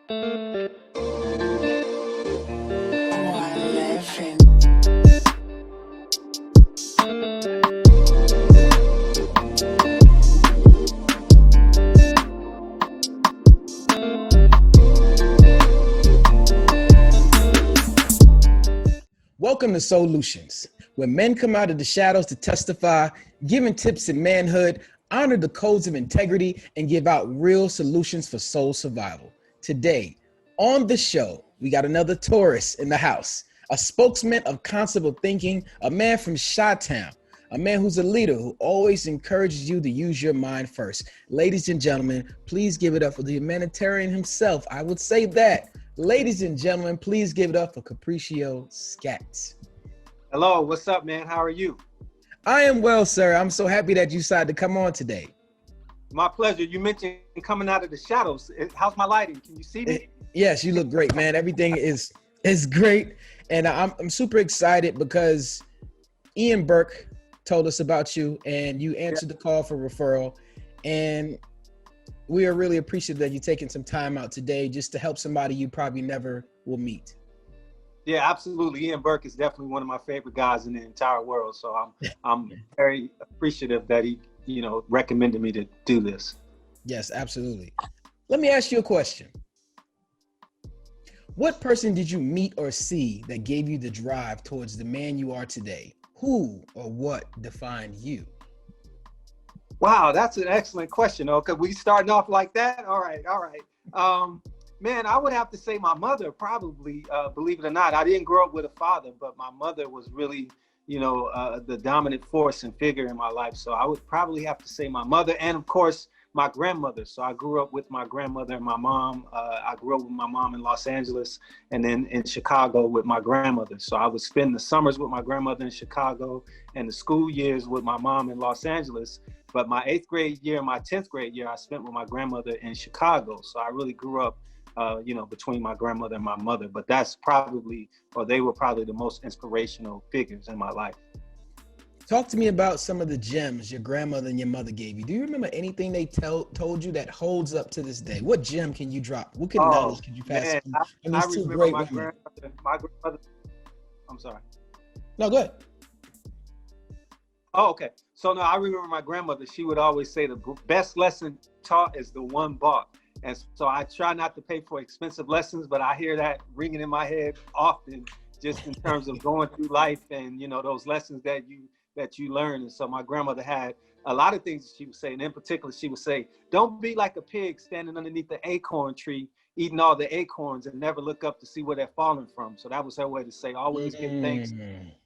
Welcome to SOULutions, where men come out of the shadows to testify, giving tips in manhood, honor the codes of integrity, and give out real solutions for soul survival. Today, on the show, we got another Taurus in the house, a spokesman of concept thinking, a man from Chi-Town, a man who's a leader who always encourages you to use your mind first. Ladies and gentlemen, please give it up for the humanitarian himself. I would say that. Ladies and gentlemen, please give it up for Cappriccieo Scates. Hello, what's up, man? How are you? I am well, sir. I'm so happy that you decided to come on today. My pleasure. You mentioned coming out of the shadows. How's my lighting? Can you see me? Yes, you look great, man. Everything is great. And I'm super excited because Ian Burke told us about you and you answered the call for referral. And we are really appreciative that you're taking some time out today just to help somebody you probably never will meet. Yeah, absolutely. Ian Burke is definitely one of my favorite guys in the entire world. So I'm very appreciative that he, recommended me to do this. Yes, absolutely. Let me ask you a question. What person did you meet or see that gave you the drive towards the man you are today? Who or what defined you? Wow, that's an excellent question. Okay, we starting off like that? All right. Man, I would have to say my mother probably, believe it or not. I didn't grow up with a father, but my mother was really, the dominant force and figure in my life. So I would probably have to say my mother and, of course, my grandmother. So I grew up with my grandmother and my mom. I grew up with my mom in Los Angeles and then in Chicago with my grandmother. So I would spend the summers with my grandmother in Chicago and the school years with my mom in Los Angeles. But my 8th grade year and my 10th grade year, I spent with my grandmother in Chicago. So I really grew up, between my grandmother and my mother. But that's probably, or they were probably the most inspirational figures in my life. Talk to me about some of the gems your grandmother and your mother gave you. Do you remember anything they told you that holds up to this day? What gem can you drop? What knowledge can you pass? Man, I remember my grandmother. I'm sorry. No, go ahead. Oh, okay. So no, I remember my grandmother, she would always say the best lesson taught is the one bought. And so I try not to pay for expensive lessons, but I hear that ringing in my head often, just in terms of going through life and, those lessons that you learn. And so my grandmother had a lot of things that she would say. And in particular, she would say, don't be like a pig standing underneath the acorn tree, eating all the acorns and never look up to see where they're falling from. So that was her way to say, always give thanks,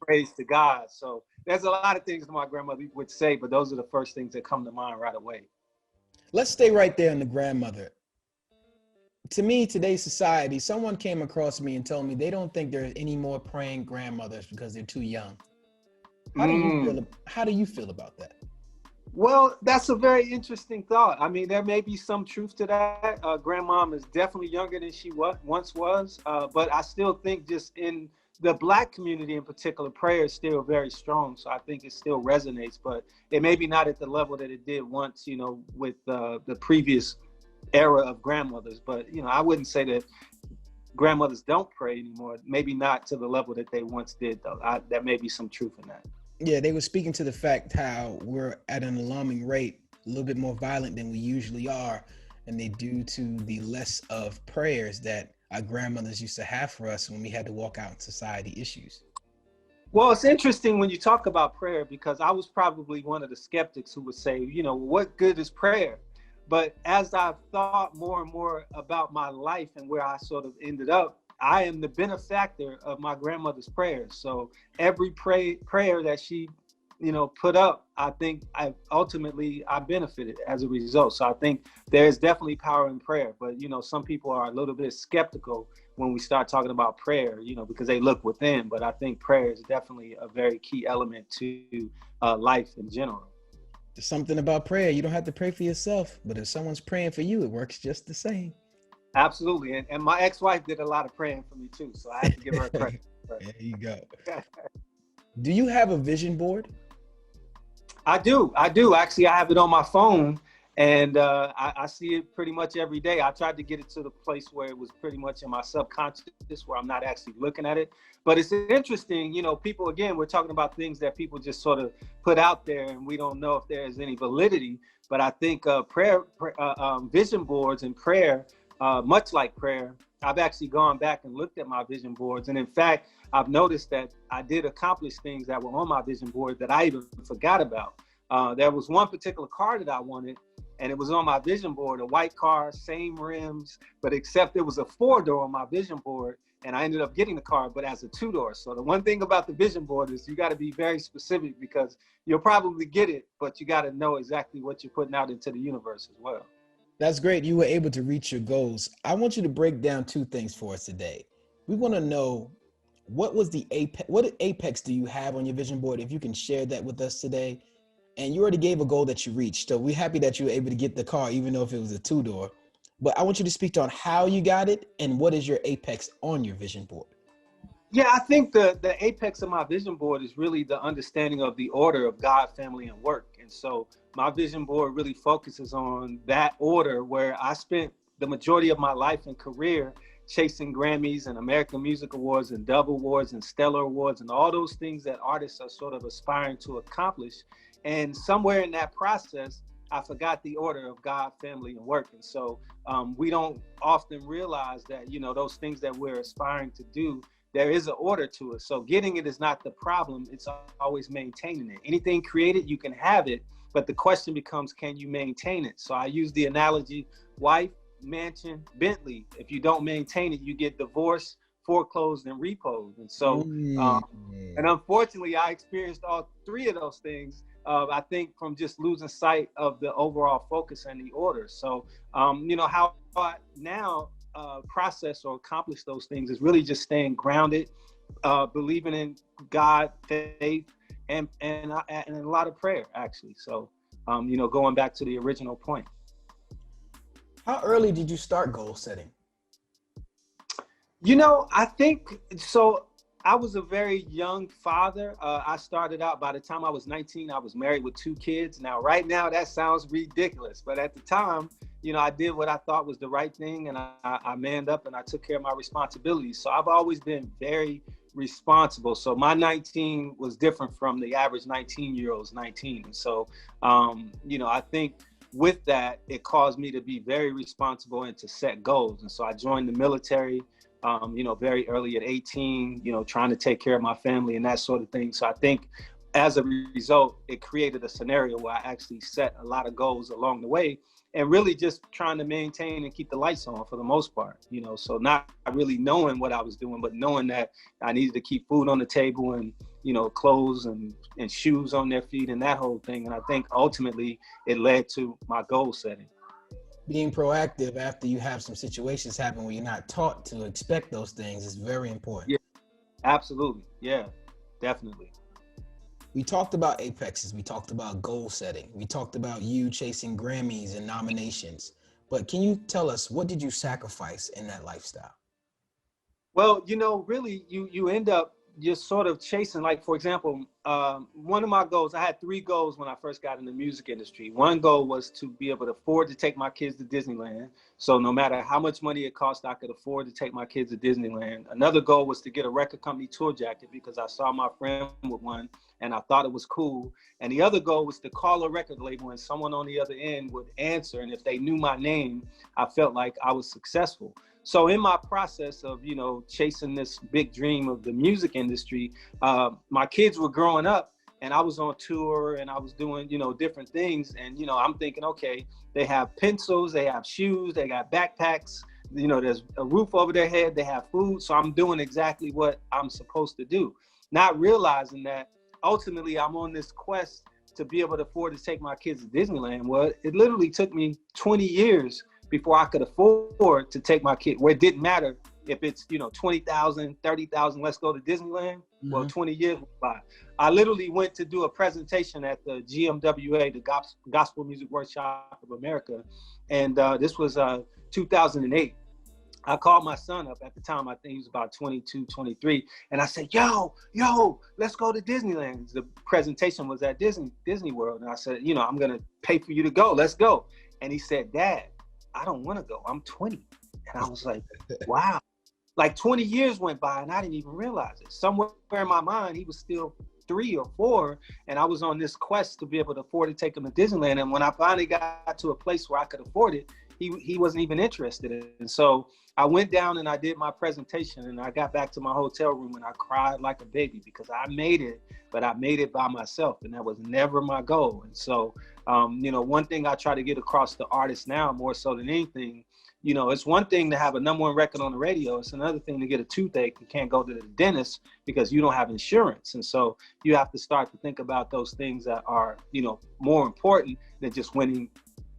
praise to God. So there's a lot of things that my grandmother would say, but those are the first things that come to mind right away. Let's stay right there on the grandmother. To me, today's society, someone came across me and told me they don't think there's any more praying grandmothers because they're too young. How do you feel about that? Well, that's a very interesting thought. I mean, there may be some truth to that. Grandmom is definitely younger than she once was, but I still think just in the Black community in particular, prayer is still very strong. So I think it still resonates, but it may be not at the level that it did once, with the previous era of grandmothers. But, I wouldn't say that grandmothers don't pray anymore. Maybe not to the level that they once did, though. There may be some truth in that. Yeah, they were speaking to the fact how we're at an alarming rate, a little bit more violent than we usually are, and they due to the less of prayers that our grandmothers used to have for us when we had to walk out in society issues. Well, it's interesting when you talk about prayer, because I was probably one of the skeptics who would say, what good is prayer? But as I've thought more and more about my life and where I sort of ended up, I am the benefactor of my grandmother's prayers. So every prayer that she, put up, I think I benefited as a result. So I think there's definitely power in prayer. But, some people are a little bit skeptical when we start talking about prayer, because they look within. But I think prayer is definitely a very key element to life in general. There's something about prayer. You don't have to pray for yourself, but if someone's praying for you, it works just the same. Absolutely. And my ex-wife did a lot of praying for me too. So I have to give her credit. There you go. Do you have a vision board? I do. Actually, I have it on my phone. And I see it pretty much every day. I tried to get it to the place where it was pretty much in my subconscious, where I'm not actually looking at it. But it's interesting, you know, people, again, we're talking about things that people just sort of put out there, and we don't know if there's any validity. But I think vision boards and prayer, much like prayer, I've actually gone back and looked at my vision boards. And in fact, I've noticed that I did accomplish things that were on my vision board that I even forgot about. There was one particular car that I wanted, and it was on my vision board, a white car, same rims, but except it was a 4-door on my vision board, and I ended up getting the car, but as a 2-door. So the one thing about the vision board is you got to be very specific, because you'll probably get it, but you got to know exactly what you're putting out into the universe as well. That's great. You were able to reach your goals. I want you to break down 2 things for us today. We want to know, what apex do you have on your vision board? If you can share that with us today. And you already gave a goal that you reached. So we're happy that you were able to get the car, even though if it was a 2-door. But I want you to speak on how you got it and what is your apex on your vision board. Yeah, I think the apex of my vision board is really the understanding of the order of God, family, and work. And so my vision board really focuses on that order, where I spent the majority of my life and career chasing Grammys and American Music Awards and Dove Awards and Stellar Awards and all those things that artists are sort of aspiring to accomplish. And somewhere in that process, I forgot the order of God, family, and work. And so we don't often realize that, you know, those things that we're aspiring to do, there is an order to it. So getting it is not the problem. It's always maintaining it. Anything created, you can have it, but the question becomes, can you maintain it? So I use the analogy, wife, mansion, Bentley. If you don't maintain it, you get divorced, foreclosed, and repoed. And so, and unfortunately, I experienced all 3 of those things. I think from just losing sight of the overall focus and the order. So, you know, how I now process or accomplish those things is really just staying grounded, believing in God, faith, and a lot of prayer, actually. So, you know, going back to the original point. How early did you start goal setting? You know, I think so. I was a very young father. I started out, by the time I was 19, I was married with 2 kids. Now, right now, that sounds ridiculous. But at the time, you know, I did what I thought was the right thing, and I manned up and I took care of my responsibilities. So I've always been very responsible. So my 19 was different from the average 19-year-old's 19. And so, you know, I think with that, it caused me to be very responsible and to set goals. And so I joined the military, you know, very early at 18, you know, trying to take care of my family and that sort of thing. So I think as a result, it created a scenario where I actually set a lot of goals along the way, and really just trying to maintain and keep the lights on for the most part, you know, so not really knowing what I was doing, but knowing that I needed to keep food on the table and, you know, clothes and shoes on their feet and that whole thing. And I think ultimately it led to my goal setting. Being proactive after you have some situations happen where you're not taught to expect those things is very important. Yeah, absolutely. Yeah, definitely. We talked about apexes. We talked about goal setting. We talked about you chasing Grammys and nominations. But can you tell us, what did you sacrifice in that lifestyle? Well, you know, really, you end up just sort of chasing, like, for example, one of my goals, I had 3 goals when I first got in the music industry. One goal was to be able to afford to take my kids to Disneyland. So no matter how much money it cost, I could afford to take my kids to Disneyland. Another goal was to get a record company tour jacket, because I saw my friend with one and I thought it was cool. And the other goal was to call a record label and someone on the other end would answer. And if they knew my name, I felt like I was successful. So in my process of, you know, chasing this big dream of the music industry, my kids were growing up and I was on tour and I was doing, you know, different things. And, you know, I'm thinking, okay, they have pencils, they have shoes, they got backpacks, you know, there's a roof over their head, they have food. So I'm doing exactly what I'm supposed to do, not realizing that ultimately I'm on this quest to be able to afford to take my kids to Disneyland. Well, it literally took me 20 years before I could afford to take my kid, where it didn't matter if it's, you know, 20,000, 30,000, let's go to Disneyland. Mm-hmm. Well, 20 years went by. I literally went to do a presentation at the GMWA, the Gospel Music Workshop of America. And this was 2008. I called my son up at the time. I think he was about 22, 23. And I said, yo, let's go to Disneyland. The presentation was at Disney World. And I said, you know, I'm going to pay for you to go. Let's go. And he said, Dad, I don't want to go. I'm 20. And I was like, wow. Like 20 years went by and I didn't even realize it. Somewhere in my mind, he was still 3 or 4. And I was on this quest to be able to afford to take him to Disneyland. And when I finally got to a place where I could afford it, he wasn't even interested in it. And so I went down and I did my presentation, and I got back to my hotel room and I cried like a baby because I made it, but I made it by myself, and that was never my goal. And so, you know, one thing I try to get across to artists now more so than anything, you know, it's one thing to have a #1 record on the radio. It's another thing to get a toothache. You can't go to the dentist because you don't have insurance. And so you have to start to think about those things that are, you know, more important than just winning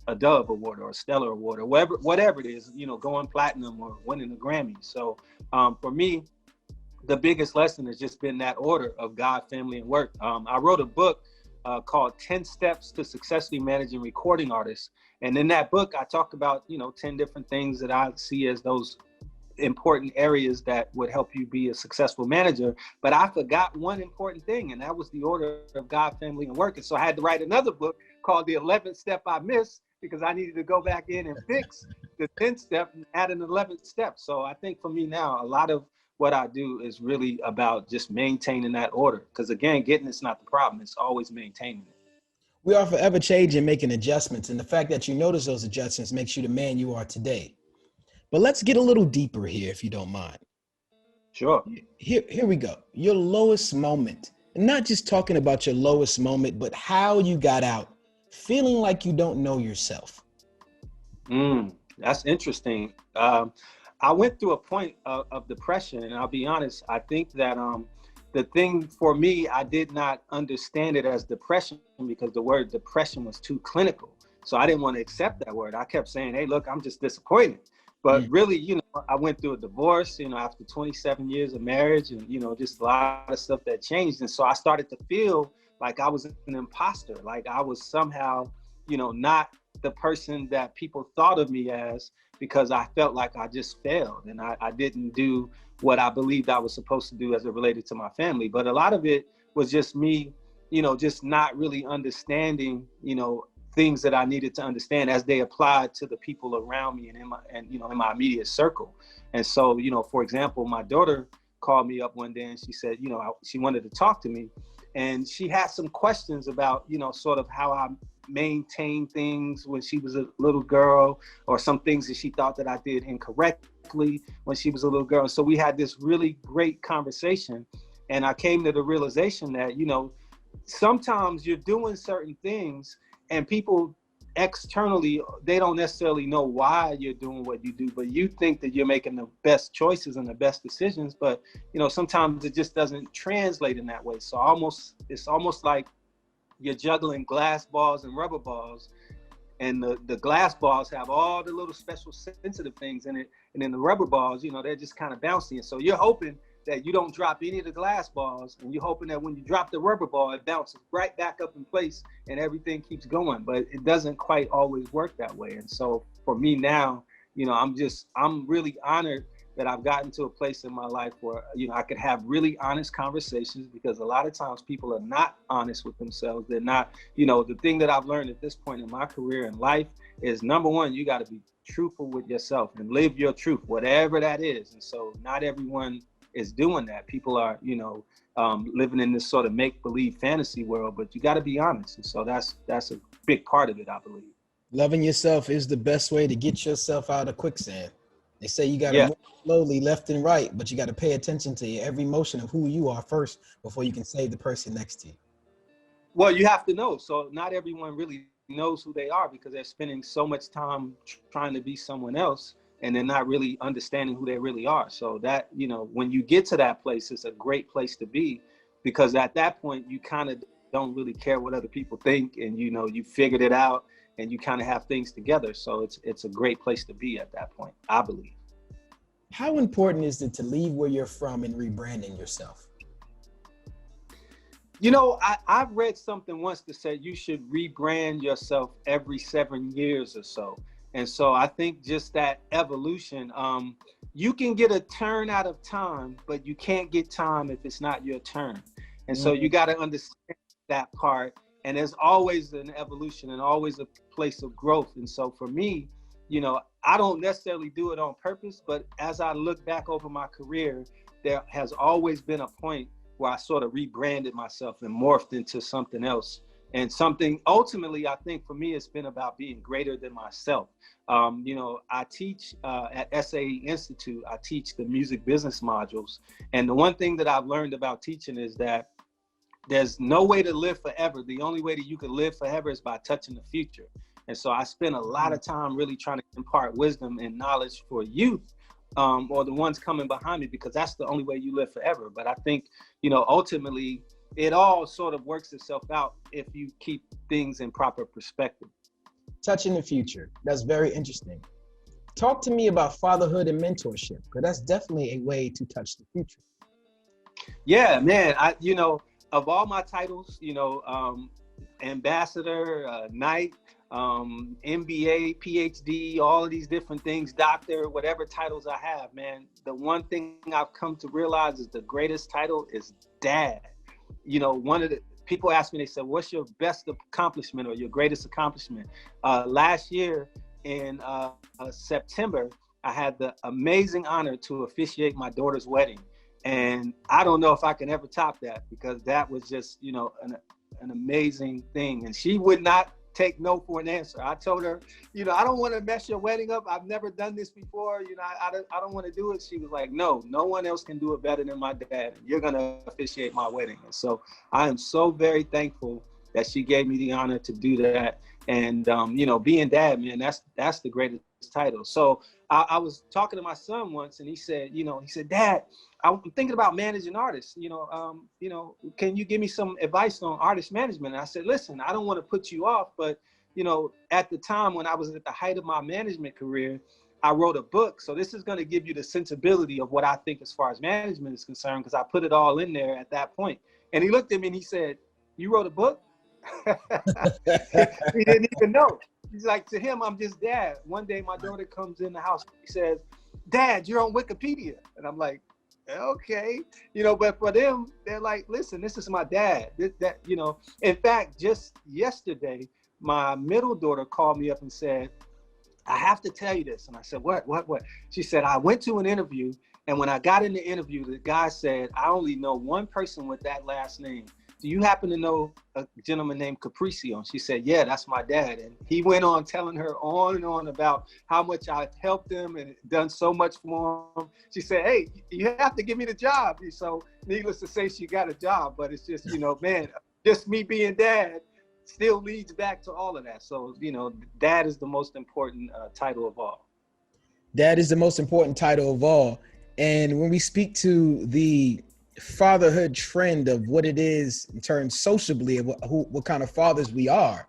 a Dove Award or a Stellar Award or whatever it is, you know, going platinum or winning a Grammy. So for me, the biggest lesson has just been that order of God, family, and work. I wrote a book called 10 Steps to Successfully Managing Recording Artists. And in that book, I talk about, you know, 10 different things that I see as those important areas that would help you be a successful manager. But I forgot one important thing, and that was the order of God, family, and work. And so I had to write another book called The 11th Step I Missed, because I needed to go back in and fix the 10th step and add an 11th step. So I think for me now, a lot of what I do is really about just maintaining that order. Because again, getting it's not the problem. It's always maintaining it. We are forever changing, making adjustments. And the fact that you notice those adjustments makes you the man you are today. But let's get a little deeper here, if you don't mind. Sure. Here we go. Your lowest moment. And not just talking about your lowest moment, but how you got out feeling like you don't know yourself. That's interesting. I went through a point of depression, and I'll be honest, I think that the thing for me, I did not understand it as depression because the word depression was too clinical. So I didn't want to accept that word. I kept saying, hey, look, I'm just disappointed. But really, you know, I went through a divorce, you know, after 27 years of marriage, and, you know, just a lot of stuff that changed. And so I started to feel like I was an imposter, like I was somehow, you know, not the person that people thought of me as, because I felt like I just failed and I didn't do what I believed I was supposed to do as it related to my family. But a lot of it was just me, you know, just not really understanding, you know, things that I needed to understand as they applied to the people around me and in my immediate circle. And so, you know, for example, my daughter called me up one day and she said, you know, she wanted to talk to me, and she had some questions about, you know, sort of how I maintained things when she was a little girl, or some things that she thought that I did incorrectly when she was a little girl. So we had this really great conversation, and I came to the realization that, you know, sometimes you're doing certain things and people externally, they don't necessarily know why you're doing what you do, but you think that you're making the best choices and the best decisions. But, you know, sometimes it just doesn't translate in that way. So it's almost like you're juggling glass balls and rubber balls, and the glass balls have all the little special sensitive things in it. And then the rubber balls, you know, they're just kind of bouncy. And so you're hoping that you don't drop any of the glass balls, and you're hoping that when you drop the rubber ball, it bounces right back up in place and everything keeps going. But it doesn't quite always work that way. And so for me now, you know, I'm really honored that I've gotten to a place in my life where, you know, I could have really honest conversations, because a lot of times people are not honest with themselves. They're not, you know, the thing that I've learned at this point in my career and life is, number one, you got to be truthful with yourself and live your truth, whatever that is. And so not everyone is doing that. People are, you know, living in this sort of make-believe fantasy world, but you got to be honest. And so that's a big part of it, I believe. Loving yourself is the best way to get yourself out of quicksand. They say you got to move slowly left and right, but you got to pay attention to every motion of who you are first before you can save the person next to you. Well, you have to know. So not everyone really knows who they are, because they're spending so much time trying to be someone else, and they're not really understanding who they really are. So that, you know, when you get to that place, it's a great place to be, because at that point, you kind of don't really care what other people think, and, you know, you figured it out and you kind of have things together. So it's a great place to be at that point, I believe. How important is it to leave where you're from and rebranding yourself? You know, I've read something once that said you should rebrand yourself every 7 years or so. And so I think just that evolution, you can get a turn out of time, but you can't get time if it's not your turn. And so you got to understand that part. And there's always an evolution and always a place of growth. And so for me, you know, I don't necessarily do it on purpose, but as I look back over my career, there has always been a point where I sort of rebranded myself and morphed into something else. And something ultimately, I think for me, it's been about being greater than myself. You know, I teach at SAE Institute, I teach the music business modules. And the one thing that I've learned about teaching is that there's no way to live forever. The only way that you can live forever is by touching the future. And so I spend a lot of time really trying to impart wisdom and knowledge for youth, or the ones coming behind me, because that's the only way you live forever. But I think, you know, ultimately, it all sort of works itself out if you keep things in proper perspective. Touching the future. That's very interesting. Talk to me about fatherhood and mentorship, because that's definitely a way to touch the future. Yeah, man. You know, of all my titles, you know, ambassador, knight, MBA, PhD, all of these different things, doctor, whatever titles I have, man, the one thing I've come to realize is the greatest title is dad. You know, one of the people asked me, they said, what's your best accomplishment or your greatest accomplishment? Last year in September, I had the amazing honor to officiate my daughter's wedding. And I don't know if I can ever top that, because that was just, you know, an amazing thing. And she would not take no for an answer. I told her, you know, I don't want to mess your wedding up. I've never done this before. You know, I don't want to do it. She was like, no one else can do it better than my dad. You're going to officiate my wedding. And so I am so very thankful that she gave me the honor to do that. And, you know, being dad, man, that's the greatest title. So I was talking to my son once, and he said, Dad, I'm thinking about managing artists. You know, can you give me some advice on artist management? And I said, listen, I don't want to put you off, but, you know, at the time when I was at the height of my management career, I wrote a book. So this is going to give you the sensibility of what I think as far as management is concerned, because I put it all in there at that point. And he looked at me and he said, you wrote a book? He didn't even know. He's like, to him, I'm just dad. One day my daughter comes in the house. He says, Dad, you're on Wikipedia. And I'm like, okay. You know, but for them, they're like, listen, this is my dad. That, you know, in fact, just yesterday, my middle daughter called me up and said, I have to tell you this. And I said, what? She said, I went to an interview, and when I got in the interview, the guy said, I only know one person with that last name. Do you happen to know a gentleman named Cappriccieo? And she said, yeah, that's my dad. And he went on telling her on and on about how much I helped him and done so much for him. She said, hey, you have to give me the job. So needless to say, she got a job, but it's just, you know, man, just me being dad still leads back to all of that. So, you know, dad is the most important title of all. Dad is the most important title of all. And when we speak to the fatherhood trend of what it is in terms sociably of what kind of fathers we are,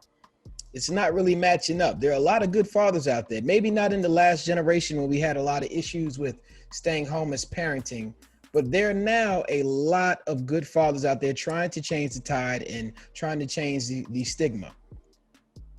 it's not really matching up. There are a lot of good fathers out there, maybe not in the last generation when we had a lot of issues with staying home as parenting, but there are now a lot of good fathers out there trying to change the tide and trying to change the stigma.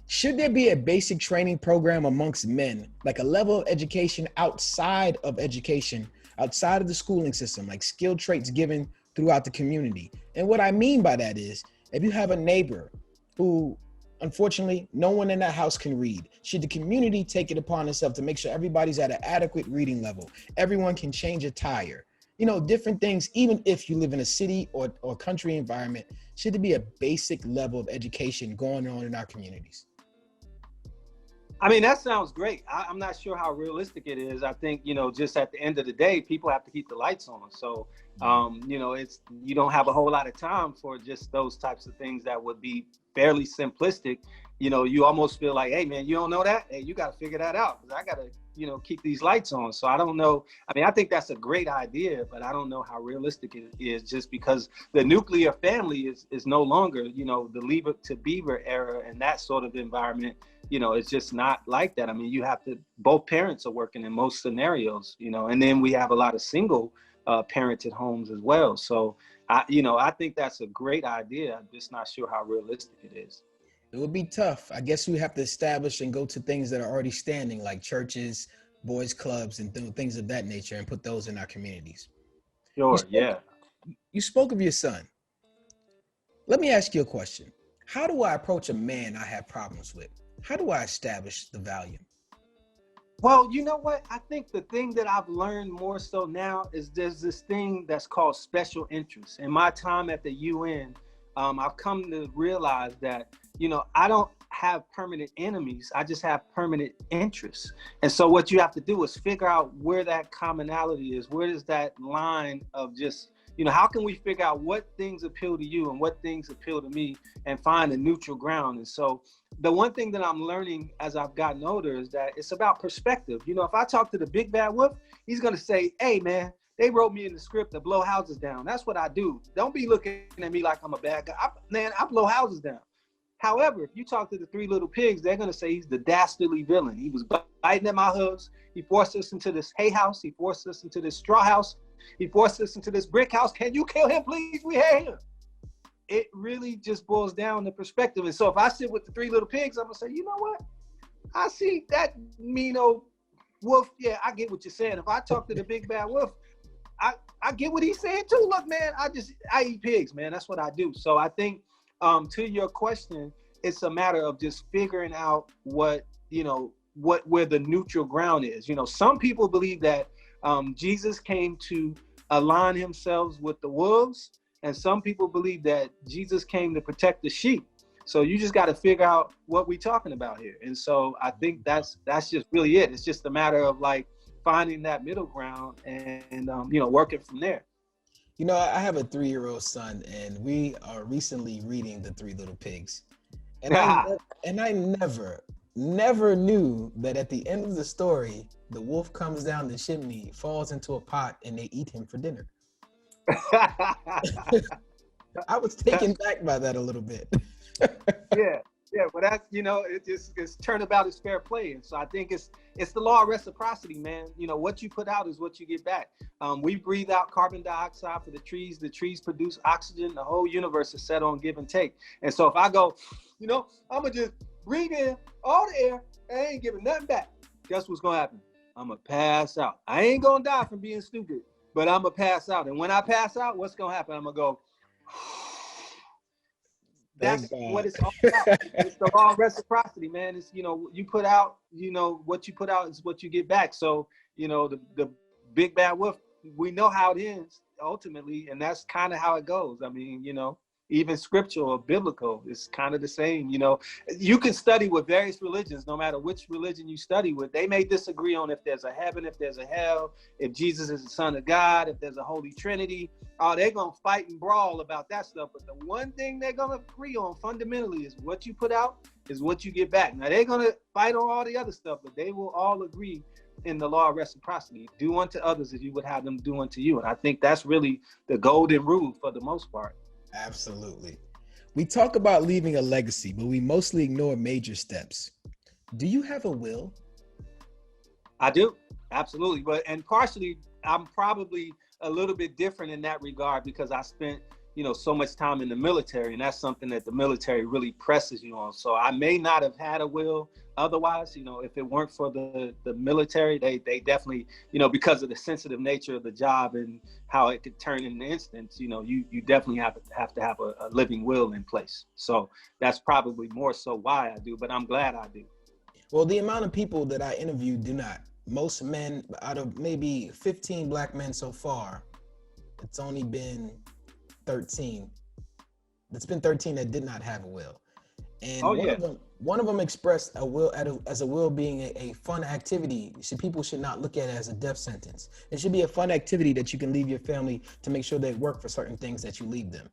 Should there be a basic training program amongst men, like a level of education outside of education, outside of the schooling system, like skill traits given throughout the community? And what I mean by that is, if you have a neighbor who, unfortunately, no one in that house can read, should the community take it upon itself to make sure everybody's at an adequate reading level? Everyone can change a tire, you know, different things. Even if you live in a city or country environment, should there be a basic level of education going on in our communities? I mean, that sounds great. I'm not sure how realistic it is. I think, you know, just at the end of the day, people have to keep the lights on. So, you know, you don't have a whole lot of time for just those types of things that would be fairly simplistic. You know, you almost feel like, hey, man, you don't know that? Hey, you got to figure that out, because I got to, you know, keep these lights on. So I don't know. I mean, I think that's a great idea, but I don't know how realistic it is, just because the nuclear family is no longer, you know, the Leave It to Beaver era and that sort of environment. You know, it's just not like that. I mean, you have to, both parents are working in most scenarios, you know, and then we have a lot of single parented homes as well. So, you know, I think that's a great idea. I'm just not sure how realistic it is. It would be tough. I guess we have to establish and go to things that are already standing, like churches, boys clubs, and things of that nature, and put those in our communities. You Sure, spoke, yeah. you spoke of your son. Let me ask you a question. How do I approach a man I have problems with? How do I establish the value? Well, you know what? I think the thing that I've learned more so now is there's this thing that's called special interest. In my time at the UN, I've come to realize that, I don't have permanent enemies. I just have permanent interests. And so what you have to do is figure out where that commonality is. Where is that line of just, how can we figure out what things appeal to you and what things appeal to me and find a neutral ground? And so the one thing that I'm learning as I've gotten older is that it's about perspective. If I talk to the big bad wolf, he's going to say, hey, man, they wrote me in the script to blow houses down. That's what I do. Don't be looking at me like I'm a bad guy. I blow houses down. However, if you talk to the three little pigs, they're going to say he's the dastardly villain. He was biting at my hooves. He forced us into this hay house. He forced us into this straw house. He forced us into this brick house. Can you kill him, please? We hate him. It really just boils down to perspective. And so if I sit with the three little pigs, I'm going to say, you know what? I see that mean old wolf. Yeah, I get what you're saying. If I talk to the big bad wolf, I get what he's saying too. Look, man, I eat pigs, man. That's what I do. So I think to your question, it's a matter of just figuring out where the neutral ground is. Some people believe that Jesus came to align himself with the wolves, and some people believe that Jesus came to protect the sheep. So you just got to figure out what we're talking about here. And so I think that's just really it. It's just a matter of like finding that middle ground and working from there. I have a 3-year-old son, and we are recently reading The Three Little Pigs. And I never knew that at the end of the story, the wolf comes down the chimney, falls into a pot, and they eat him for dinner. I was taken back by that a little bit. Yeah, but that's, it's turnabout is fair play. And so I think it's the law of reciprocity, man. What you put out is what you get back. We breathe out carbon dioxide for the trees produce oxygen. The whole universe is set on give and take. And so if I go, I'm gonna just breathe in all the air and I ain't giving nothing back, guess what's gonna happen? I'm gonna pass out. I ain't gonna die from being stupid, but I'm gonna pass out. And when I pass out, what's gonna happen? I'm gonna go, that's what it's all about. It's the law of reciprocity, man. It's, you put out, what you put out is what you get back. So, the big bad wolf, we know how it ends ultimately, and that's kind of how it goes. I mean, even scriptural or biblical is kind of the same. You can study with various religions, no matter which religion you study with. They may disagree on if there's a heaven, if there's a hell, if Jesus is the Son of God, if there's a Holy Trinity. They're going to fight and brawl about that stuff. But the one thing they're going to agree on fundamentally is what you put out is what you get back. Now, they're going to fight on all the other stuff, but they will all agree in the law of reciprocity. Do unto others as you would have them do unto you. And I think that's really the golden rule for the most part. Absolutely. We talk about leaving a legacy, but we mostly ignore major steps. Do you have a will? I do. Absolutely. And partially, I'm probably a little bit different in that regard because I spent, so much time in the military, and that's something that the military really presses you on. So I may not have had a will otherwise, if it weren't for the military, they definitely, because of the sensitive nature of the job and how it could turn in an instant, you definitely have to have a living will in place. So that's probably more so why I do, but I'm glad I do. Well, the amount of people that I interviewed do not. Most men, out of maybe 15 Black men so far, it's only been 13. It's been 13 that did not have a will. And one of them expressed a will as a will being a fun activity. People should not look at it as a death sentence. It should be a fun activity that you can leave your family to make sure they work for certain things that you leave them.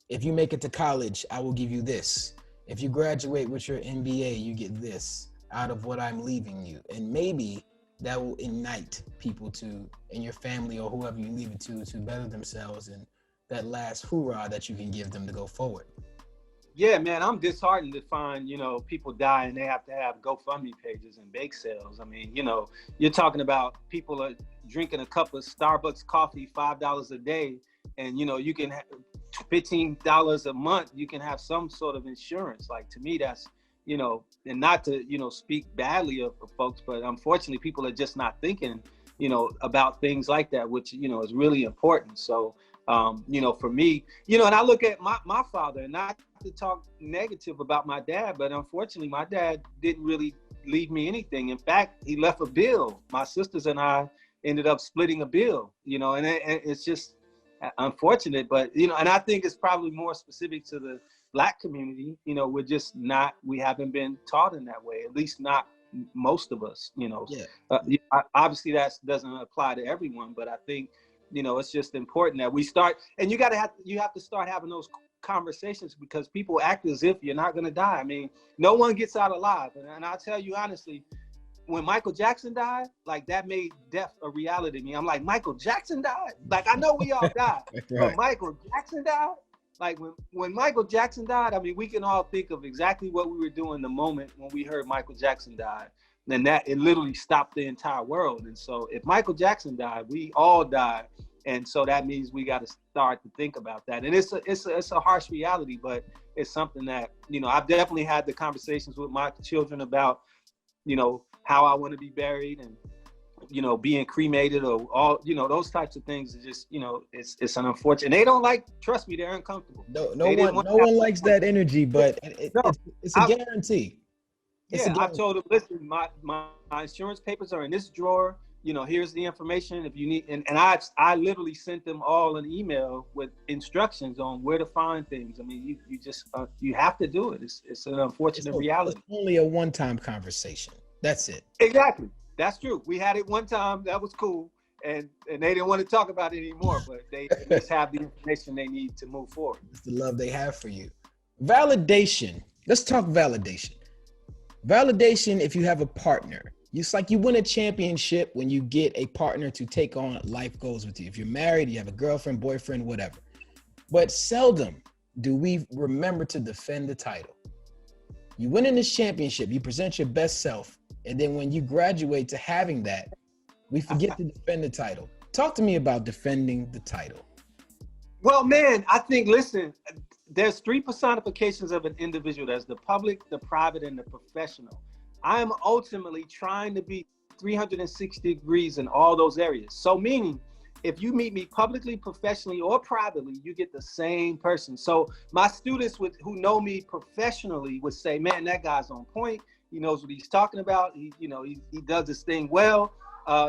If you make it to college, I will give you this. If you graduate with your MBA, you get this out of what I'm leaving you. And maybe that will ignite people in your family or whoever you leave it to better themselves, and that last hoorah that you can give them to go forward. Yeah, man, I'm disheartened to find, people die and they have to have GoFundMe pages and bake sales. I mean, you're talking about people are drinking a cup of Starbucks coffee, $5 a day, and, you can $15 a month, you can have some sort of insurance. Like, to me, that's, you know, and not to, you know, speak badly of folks, but unfortunately people are just not thinking, you know, about things like that, which, you know, is really important. So, you know, for me, you know, and I look at my father, and not to talk negative about my dad, but unfortunately my dad didn't really leave me anything. In fact, he left a bill. My sisters and I ended up splitting a bill, you know, and it's just unfortunate, but, you know, and I think it's probably more specific to the Black community. You know, we haven't been taught in that way, at least not most of us, you know. Yeah. Obviously that doesn't apply to everyone, but I think, you know, it's just important that we start, and you have to start having those conversations, because people act as if you're not going to die. I mean, no one gets out alive. And I'll tell you honestly, when Michael Jackson died, like, that made death a reality to me. I'm like, Michael Jackson died? Like, I know we all died, right. But Michael Jackson died? Like, when Michael Jackson died, I mean, we can all think of exactly what we were doing the moment when we heard Michael Jackson died. And that, it literally stopped the entire world. And so if Michael Jackson died, we all died. And so that means we got to start to think about that. And it's a harsh reality, but it's something that, you know, I've definitely had the conversations with my children about, you know, how I want to be buried, and, you know, being cremated, or all, you know, those types of things. Are just, you know, it's an unfortunate. They don't like, trust me, they're uncomfortable. No one likes that energy, but it's a guarantee. I've told them, listen, my insurance papers are in this drawer. You know, here's the information if you need. And I literally sent them all an email with instructions on where to find things. I mean, you just you have to do it. It's an unfortunate reality. It's only a one-time conversation. That's it. Exactly. That's true. We had it one time. That was cool. And they didn't want to talk about it anymore, but they at least have the information they need to move forward. It's the love they have for you. Validation. Let's talk validation. Validation, if you have a partner. It's like you win a championship when you get a partner to take on life goals with you. If you're married, you have a girlfriend, boyfriend, whatever. But seldom do we remember to defend the title. You win in this championship, you present your best self, and then when you graduate to having that, we forget to defend the title. Talk to me about defending the title. Well, man, I think, listen, there's three personifications of an individual. There's the public, the private, and the professional. I am ultimately trying to be 360 degrees in all those areas. So meaning, if you meet me publicly, professionally, or privately, you get the same person. So my students who know me professionally would say, man, that guy's on point. He knows what he's talking about. He does this thing well.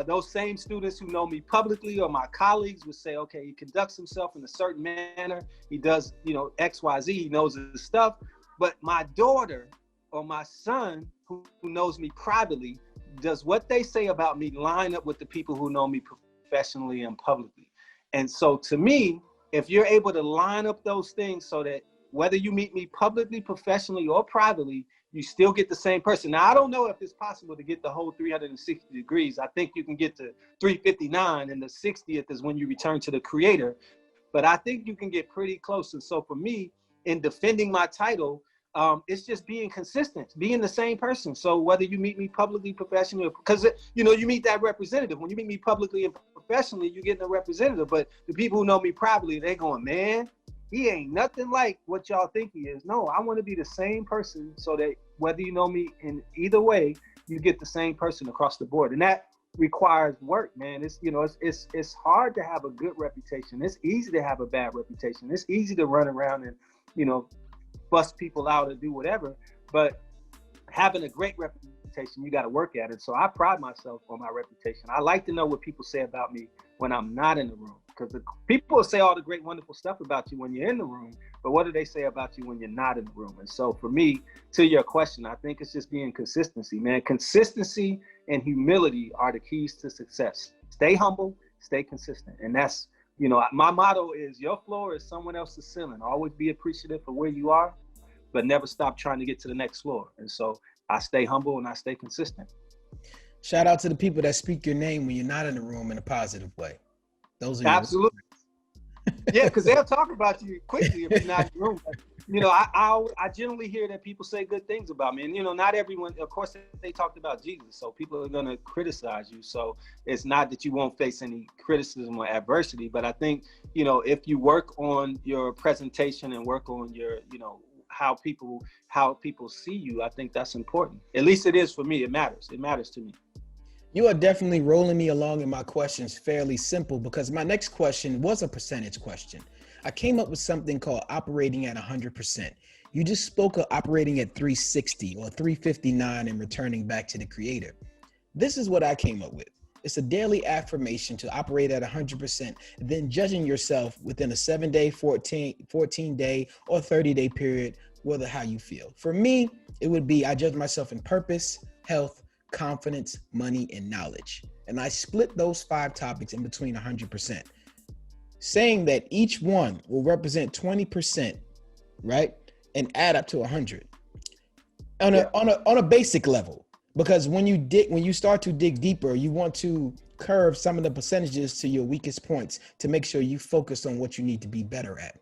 Those same students who know me publicly, or my colleagues, would say, okay, he conducts himself in a certain manner. He does, you know, X, Y, Z. He knows his stuff. But my daughter or my son, who knows me privately, does what they say about me line up with the people who know me professionally and publicly? And so to me, if you're able to line up those things so that whether you meet me publicly, professionally, or privately, you still get the same person. Now, I don't know if it's possible to get the whole 360 degrees. I think you can get to 359, and the 60th is when you return to the creator. But I think you can get pretty close. And so for me, in defending my title, it's just being consistent, being the same person. So whether you meet me publicly, professionally, because, you know, you meet that representative. When you meet me publicly and professionally, you're getting a representative. But the people who know me privately, they're going, man, he ain't nothing like what y'all think he is. No, I want to be the same person, so that whether you know me in either way, you get the same person across the board. And that requires work, man. It's, you know, it's hard to have a good reputation. It's easy to have a bad reputation. It's easy to run around and, you know, bust people out or do whatever, but having a great reputation, you got to work at it. So I pride myself on my reputation. I like to know what people say about me when I'm not in the room, because people say all the great, wonderful stuff about you when you're in the room, but what do they say about you when you're not in the room? And so for me, to your question, I think it's just being consistency, man. Consistency and humility are the keys to success. Stay humble, stay consistent. And that's, you know, my motto is, your floor is someone else's ceiling. Always be appreciative for where you are, but never stop trying to get to the next floor. And so I stay humble and I stay consistent. Shout out to the people that speak your name when you're not in the room in a positive way. Those are absolutely. Yeah, because they'll talk about you quickly if you're not in the room. But, you know, I generally hear that people say good things about me. And, you know, not everyone, of course, they talked about Jesus. So people are going to criticize you. So it's not that you won't face any criticism or adversity. But I think, you know, if you work on your presentation and work on your, you know, how people see you, I think that's important. At least it is for me. It matters. It matters to me. You are definitely rolling me along in my questions fairly simple, because my next question was a percentage question. I came up with something called operating at 100%. You just spoke of operating at 360 or 359 and returning back to the creator. This is what I came up with. It's a daily affirmation to operate at 100%, then judging yourself within a 7-day, 14-day, or 30-day period, whether how you feel. For me, it would be I judge myself in purpose, health, confidence, money, and knowledge. And I split those 5 topics in between 100%, saying that each one will represent 20%, right? And add up to 100 on a basic level. Because when you start to dig deeper, you want to curve some of the percentages to your weakest points to make sure you focus on what you need to be better at.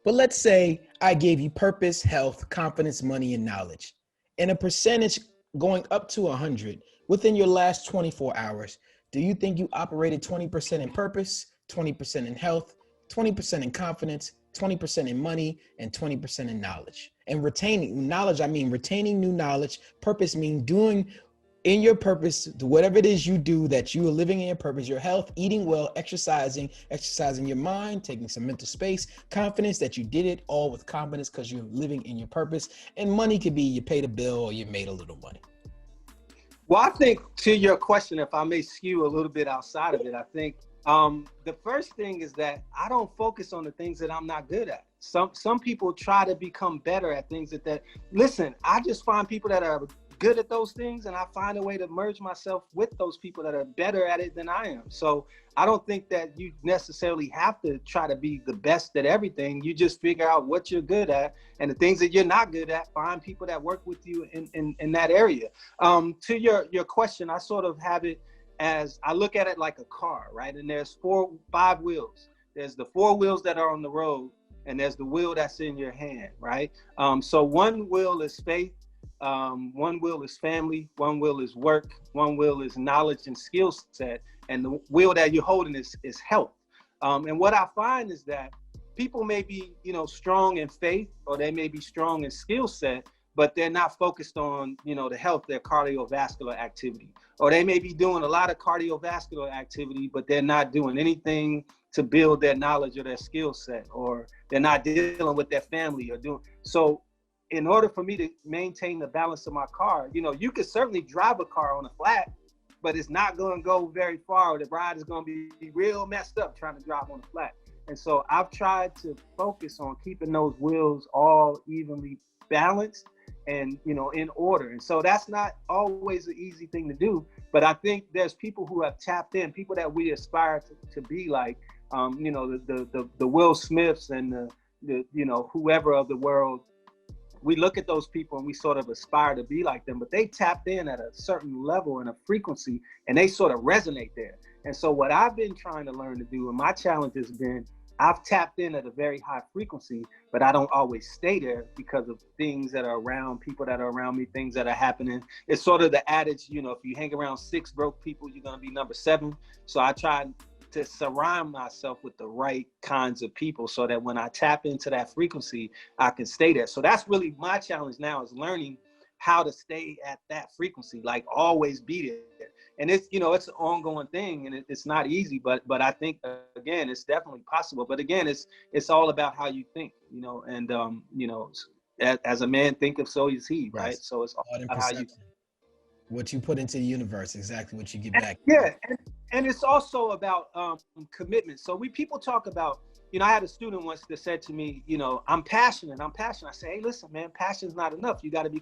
But let's say I gave you purpose, health, confidence, money, and knowledge. And a percentage going up to 100 within your last 24 hours. Do you think you operated 20% in purpose, 20% in health, 20% in confidence, 20% in money, and 20% in knowledge? And retaining knowledge, I mean retaining new knowledge. Purpose means doing in your purpose, whatever it is you do, that you are living in your purpose, your health, eating well, exercising your mind, taking some mental space, confidence that you did it all with confidence because you're living in your purpose. And money could be you paid a bill or you made a little money. Well, I think to your question, if I may skew a little bit outside of it, I think the first thing is that I don't focus on the things that I'm not good at. Some people try to become better at things that listen, I just find people that are good at those things, and I find a way to merge myself with those people that are better at it than I am. So I don't think that you necessarily have to try to be the best at everything. You just figure out what you're good at, and the things that you're not good at, find people that work with you in that area. To your question, I sort of have it as, I look at it like a car, right? And there's 5 wheels. There's the 4 wheels that are on the road, and there's the wheel that's in your hand, right? So one wheel is faith, one wheel is family, one wheel is work, one wheel is knowledge and skill set, and the wheel that you're holding is health. And what I find is that people may be, you know, strong in faith, or they may be strong in skill set, but they're not focused on, you know, the health, their cardiovascular activity. Or they may be doing a lot of cardiovascular activity, but they're not doing anything to build their knowledge or their skill set, or they're not dealing with their family or doing. So in order for me to maintain the balance of my car, you know, you could certainly drive a car on a flat, but it's not going to go very far. The ride is going to be real messed up trying to drive on a flat. And so I've tried to focus on keeping those wheels all evenly balanced and, you know, in order. And so that's not always an easy thing to do, but I think there's people who have tapped in, people that we aspire to be like, you know, the Will Smiths and the you know, whoever of the world. We look at those people and we sort of aspire to be like them, but they tapped in at a certain level and a frequency, and they sort of resonate there. And so what I've been trying to learn to do, and my challenge has been, I've tapped in at a very high frequency, but I don't always stay there because of things that are around, people that are around me, things that are happening. It's sort of the adage, you know, if you hang around 6 broke people, you're going to be number 7. So I try to surround myself with the right kinds of people so that when I tap into that frequency, I can stay there. So that's really my challenge now, is learning how to stay at that frequency, like always be there. And it's, you know, it's an ongoing thing, and it's not easy, but I think, again, it's definitely possible. But again, it's all about how you think, you know, and, you know, as a man thinketh, so is he, right? So it's all about how you think. What you put into the universe, exactly what you get back. Yeah, and it's also about commitment. So people talk about, you know, I had a student once that said to me, you know, I'm passionate. I say, hey, listen, man, passion's not enough. You got to be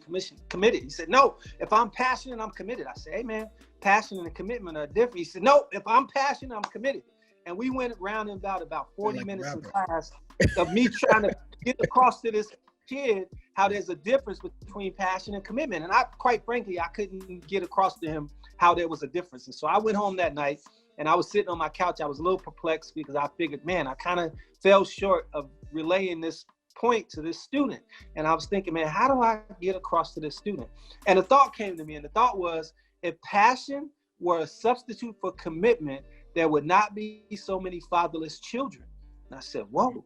committed. He said, no, if I'm passionate, I'm committed. I said, hey, man, passion and commitment are different. He said, no, if I'm passionate, I'm committed. And we went round and about 40 minutes in class of me trying to get across to this kid how there's a difference between passion and commitment. And I, quite frankly, I couldn't get across to him how there was a difference. And so I went home that night And I was sitting on my couch. I was a little perplexed because I figured, man, I kind of fell short of relaying this point to this student. And I was thinking, man, how do I get across to this student? And a thought came to me, and the thought was, if passion were a substitute for commitment, there would not be so many fatherless children. And I said, whoa,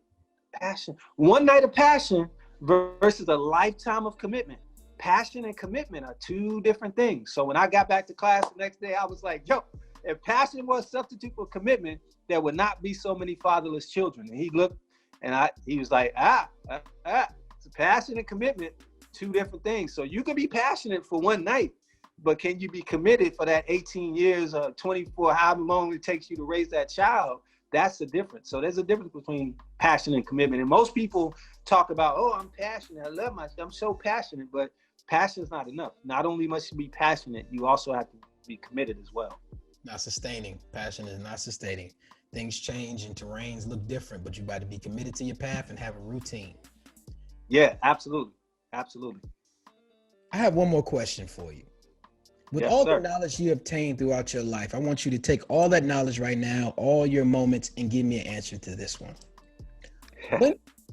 passion. One night of passion versus a lifetime of commitment. Passion and commitment are two different things. So when I got back to class the next day, I was like, yo, if passion was a substitute for commitment, there would not be so many fatherless children. And he looked, and he was like, it's passion and commitment, two different things. So you can be passionate for one night, but can you be committed for that 18 years or 24, however long it takes you to raise that child? That's the difference. So there's a difference between passion and commitment. And most people talk about, oh, I'm passionate. I love myself. I'm so passionate, but passion is not enough. Not only must you be passionate, you also have to be committed as well. Not sustaining. Passion is not sustaining. Things change and terrains look different, but you got to be committed to your path and have a routine. Yeah, absolutely. Absolutely. I have one more question for you. With all the knowledge you obtained throughout your life, I want you to take all that knowledge right now, all your moments, and give me an answer to this one.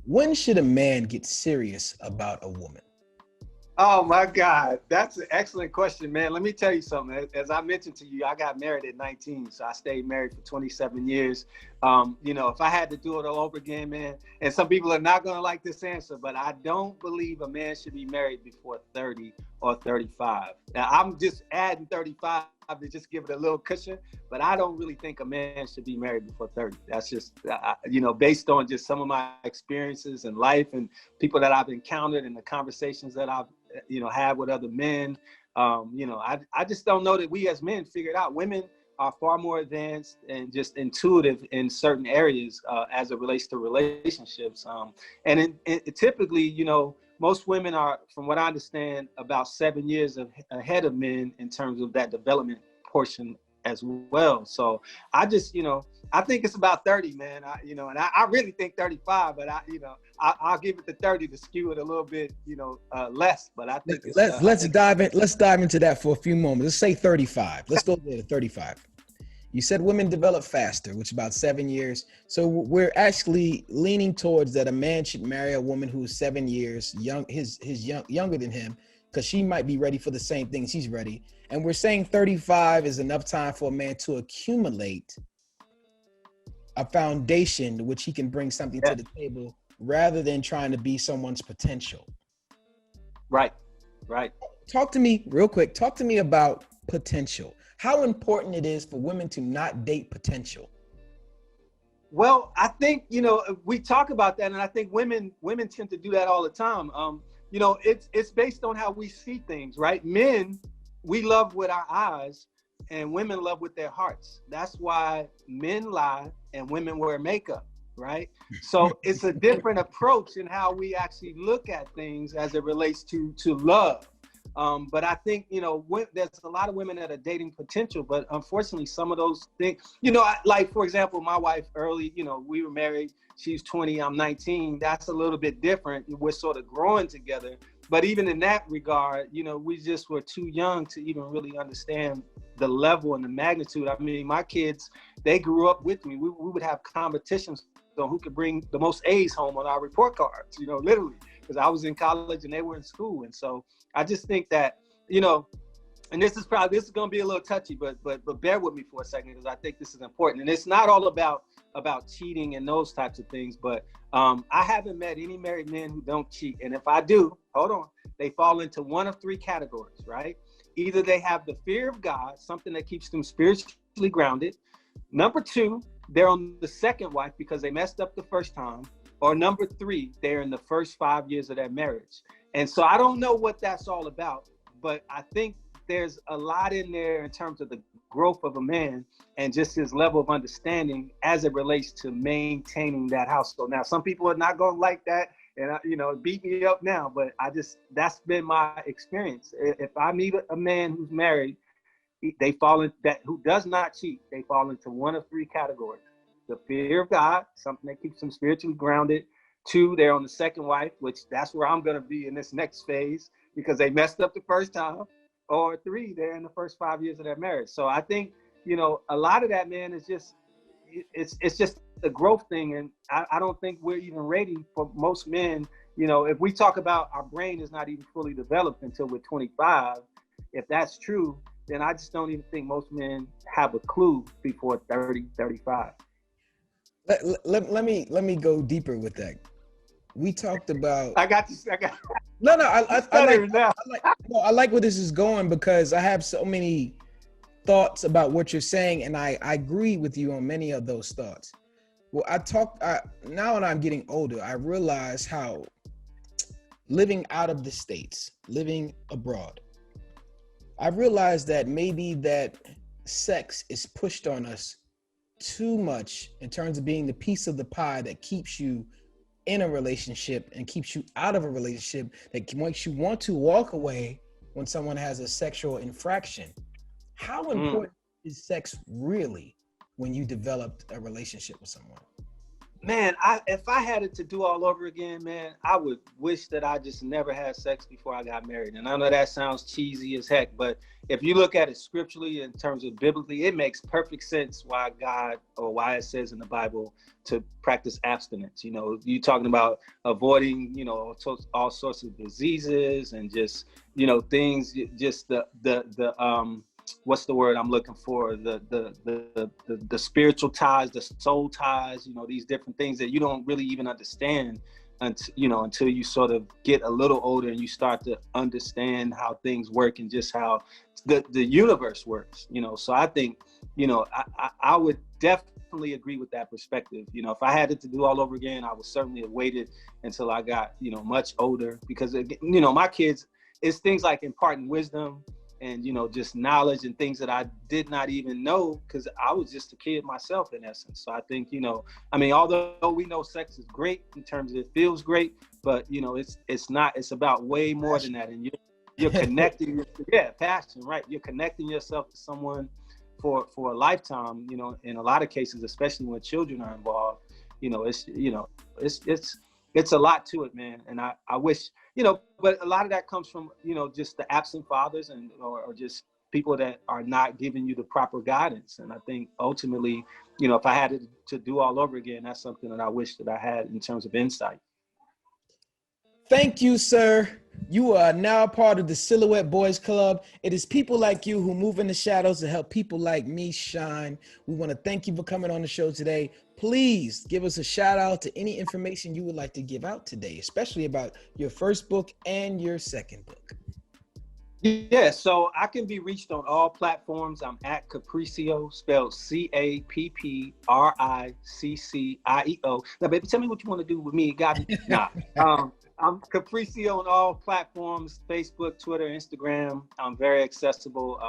When should a man get serious about a woman? Oh my God, that's an excellent question, man. Let me tell you something. As I mentioned to you, I got married at 19, so I stayed married for 27 years. You know, if I had to do it all over again, man, and some people are not gonna like this answer, but I don't believe a man should be married before 30 or 35. Now, I'm just adding 35 to just give it a little cushion, but I don't really think a man should be married before 30. That's just, you know, based on just some of my experiences in life and people that I've encountered and the conversations that I've have with other men. I just don't know that we as men figured out. Women are far more advanced and just intuitive in certain areas as it relates to relationships. And typically, most women are, from what I understand, about 7 years ahead of men in terms of that development portion as well. So I just, I think it's about 30, man. I really think 35, but I'll give it to 30 to skew it a little bit, less. But I think let's dive into that for a few moments. Let's say 35. Let's go there to 35. You said women develop faster, which is about 7 years. So we're actually leaning towards that a man should marry a woman who's 7 years younger than him, because she might be ready for the same things he's ready. And we're saying 35 is enough time for a man to accumulate a foundation to which he can bring something to the table rather than trying to be someone's potential. Right. Talk to me real quick. Talk to me about potential. How important it is for women to not date potential. Well, I think, we talk about that, and I think women tend to do that all the time. It's based on how we see things, right? Men, we love with our eyes, and women love with their hearts. That's why men lie and women wear makeup, right? So it's a different approach in how we actually look at things as it relates to love. But I think, there's a lot of women that are dating potential, but unfortunately some of those things, like, for example, my wife early, we were married, she's 20, I'm 19. That's a little bit different. We're sort of growing together. But even in that regard, we just were too young to even really understand the level and the magnitude. I mean, my kids, they grew up with me. We would have competitions on who could bring the most A's home on our report cards, literally, because I was in college and they were in school. And so I just think that, and this is going to be a little touchy, but bear with me for a second, because I think this is important. And it's not all about cheating and those types of things, but I haven't met any married men who don't cheat. And if I do, they fall into one of three categories, right? Either they have the fear of God, something that keeps them spiritually grounded. Number two, they're on the second wife because they messed up the first time. Or number three, they're in the first 5 years of their marriage. And so I don't know what that's all about, but I think there's a lot in there in terms of the growth of a man and just his level of understanding as it relates to maintaining that household. Now, some people are not going to like that and, beat me up now, but that's been my experience. If I meet a man who's married, they fall into that, who does not cheat, they fall into one of three categories. The fear of God, something that keeps them spiritually grounded. Two, they're on the second wife, which that's where I'm going to be in this next phase because they messed up the first time. Or three, they're in the first 5 years of their marriage. So I think, you know, a lot of that, man, is just, it's just the growth thing. And I don't think we're even ready for most men. You know, if we talk about our brain is not even fully developed until we're 25, if that's true, then I just don't even think most men have a clue before 30, 35. Let me go deeper with that. We talked about. I got this. No, I like where this is going, because I have so many thoughts about what you're saying, and I agree with you on many of those thoughts. Well, now when I'm getting older, I realize how living out of the States, living abroad, I realized that maybe that sex is pushed on us too much in terms of being the piece of the pie that keeps you in a relationship and keeps you out of a relationship, that makes you want to walk away when someone has a sexual infraction. How important is sex really when you developed a relationship with someone? Man, if I had it to do all over again, man, I would wish that I just never had sex before I got married. And I know that sounds cheesy as heck, but if you look at it scripturally in terms of biblically, it makes perfect sense why God, or why it says in the Bible to practice abstinence. You know, you're talking about avoiding, you know, all sorts of diseases and just, you know, things, just the what's the word I'm looking for? The spiritual ties, the soul ties, you know, these different things that you don't really even understand until you sort of get a little older and you start to understand how things work and just how the universe works, you know. So I think, you know, I would definitely agree with that perspective. You know, if I had it to do all over again, I would certainly have waited until I got, you know, much older, because, you know, my kids, it's things like imparting wisdom and, you know, just knowledge and things that I did not even know, because I was just a kid myself in essence. So I think, you know, I mean, although we know sex is great in terms of it feels great, but, you know, it's not, it's about way more than that. And you're connecting, passion, right? You're connecting yourself to someone for a lifetime, you know, in a lot of cases, especially when children are involved, you know, it's a lot to it, man. And I wish, you know, but a lot of that comes from, you know, just the absent fathers and or just people that are not giving you the proper guidance. And I think ultimately, you know, if I had it to do all over again, that's something that I wish that I had in terms of insight. Thank you, sir. You are now part of the Silhouette Boys Club. It is people like you who move in the shadows to help people like me shine. We want to thank you for coming on the show today. Please give us a shout out to any information you would like to give out today, especially about your first book and your second book. Yeah, so I can be reached on all platforms. I'm at Cappriccieo, spelled Cappriccio. Now, baby, tell me what you want to do with me. Got me? Nah. I'm Cappriccieo on all platforms, Facebook, Twitter, Instagram. I'm very accessible.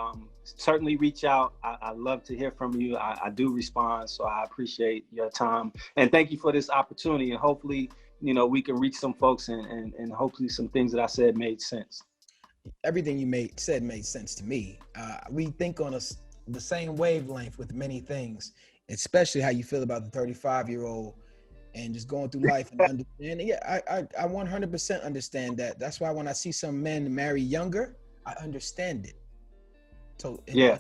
Certainly reach out. I love to hear from you. I do respond, so I appreciate your time. And thank you for this opportunity. And hopefully, you know, we can reach some folks and hopefully some things that I said made sense. Everything you said made sense to me. We think on the same wavelength with many things, especially how you feel about the 35-year-old and just going through life and understanding. Yeah, I 100% understand that. That's why when I see some men marry younger, I understand it. Totality. Yeah.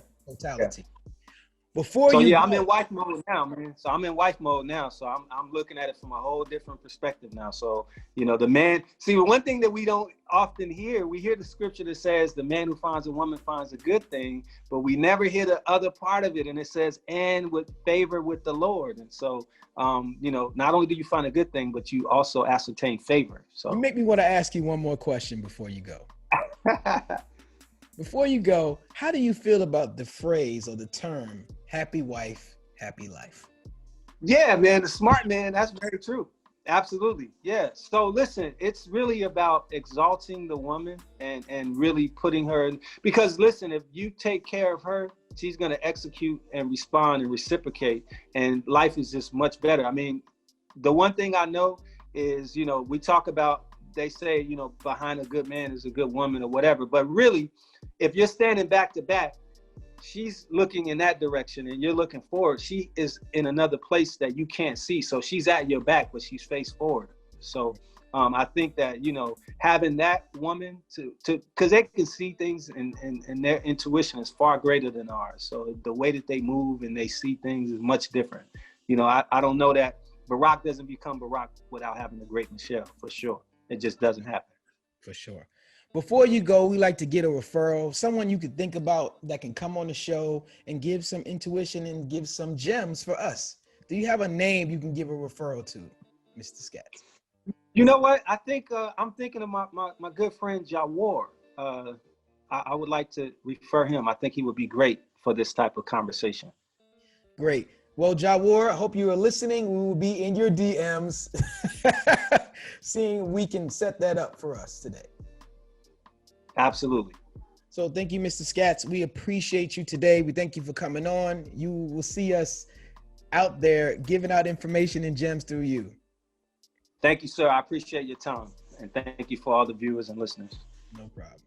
I'm in wife mode now, man. So I'm in wife mode now. So I'm looking at it from a whole different perspective now. So, you know, the man, see, one thing that we don't often hear, we hear the scripture that says the man who finds a woman finds a good thing, but we never hear the other part of it. And it says, and with favor with the Lord. And so, you know, not only do you find a good thing, but you also ascertain favor. So you make me want to ask you one more question before you go. Before you go, how do you feel about the phrase or the term happy wife, happy life? Yeah, man, the smart man, that's very true. Absolutely. Yeah. So listen, it's really about exalting the woman and really putting her in, because listen, if you take care of her, she's going to execute and respond and reciprocate, and life is just much better. I mean, the one thing I know is, you know, we talk about, they say, you know, behind a good man is a good woman or whatever, but really, if you're standing back to back, she's looking in that direction and you're looking forward. She is in another place that you can't see. So she's at your back, but she's face forward. So I think that, you know, having that woman to because they can see things and their intuition is far greater than ours. So the way that they move and they see things is much different. You know, I don't know that Barack doesn't become Barack without having a great Michelle, for sure. It just doesn't happen. For sure. Before you go, we like to get a referral, someone you could think about that can come on the show and give some intuition and give some gems for us. Do you have a name you can give a referral to, Mr. Scates? You know what? I think I'm thinking of my good friend Jawar. I would like to refer him. I think he would be great for this type of conversation. Great. Well, Jawar, I hope you are listening. We will be in your DMs, seeing we can set that up for us today. Absolutely. So thank you, Mr. Scates. We appreciate you today. We thank you for coming on. You will see us out there giving out information and gems through you. Thank you, sir. I appreciate your time. And thank you for all the viewers and listeners. No problem.